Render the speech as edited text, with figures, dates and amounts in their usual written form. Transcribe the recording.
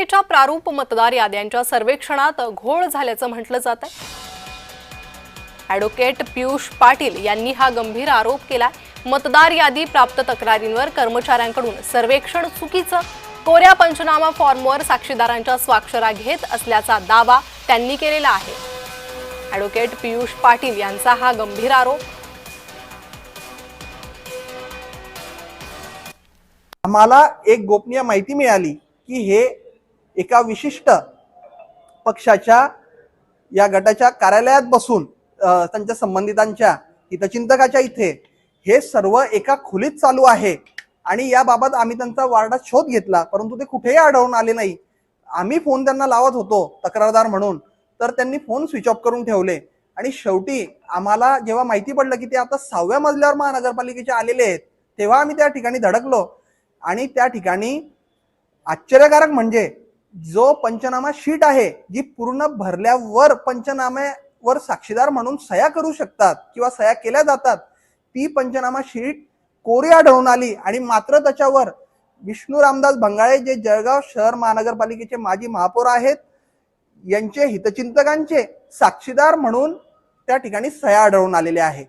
च्या प्रारूप मतदार याद्यांच्या सर्वेक्षणात घोळ झाल्याचं म्हटलं जात आहे। ॲडव्होकेट पियुष पाटील यांनी हा गंभीर आरोप केला। मतदार यादी प्राप्त तक्रारींवर कर्मचाऱ्यांकडून सर्वेक्षण चुकीचं, कोऱ्या पंचनामा फॉर्मवर साक्षीदारांच्या स्वाक्षऱ्या घेत असल्याचा दावा त्यांनी केलेला आहे। ॲडव्होकेट पियुष पाटील यांचा हा गंभीर आरोप। आम्हाला एक गोपनीय माहिती मिळाली की हे एका विशिष्ट पक्षाच्या या गटाच्या कार्यालयात बसून त्यांच्या संबंधितांच्या हितचिंतकाच्या इथे हे सर्व एका खोलीत चालू आहे आणि याबाबत आम्ही त्यांचा वार्डात शोध घेतला, परंतु ते कुठेही आढळून आले नाही। आम्ही फोन त्यांना लावत होतो तक्रारदार म्हणून, तर त्यांनी फोन स्विच ऑफ करून ठेवले आणि शेवटी आम्हाला जेव्हा माहिती पडलं की ते आता 6व्या मजल्यावर महानगरपालिकेचे आलेले आहेत, तेव्हा आम्ही त्या ठिकाणी धडकलो आणि त्या ठिकाणी आश्चर्यकारक म्हणजे जो पंचनामा शीट आहे जी पूर्ण भरल्यावर पंचनाम्यावर साक्षीदार म्हणून सह्या करू शकतात किंवा सह्या केल्या जातात, ती पंचनामा शीट कोरी आढळून आली आणि मात्र त्याच्यावर विष्णू रामदास भंगाळे जे जळगाव शहर महानगरपालिकेचे माजी महापौर आहेत यांचे हितचिंतकांचे साक्षीदार म्हणून त्या ठिकाणी सह्या आढळून आलेल्या आहे।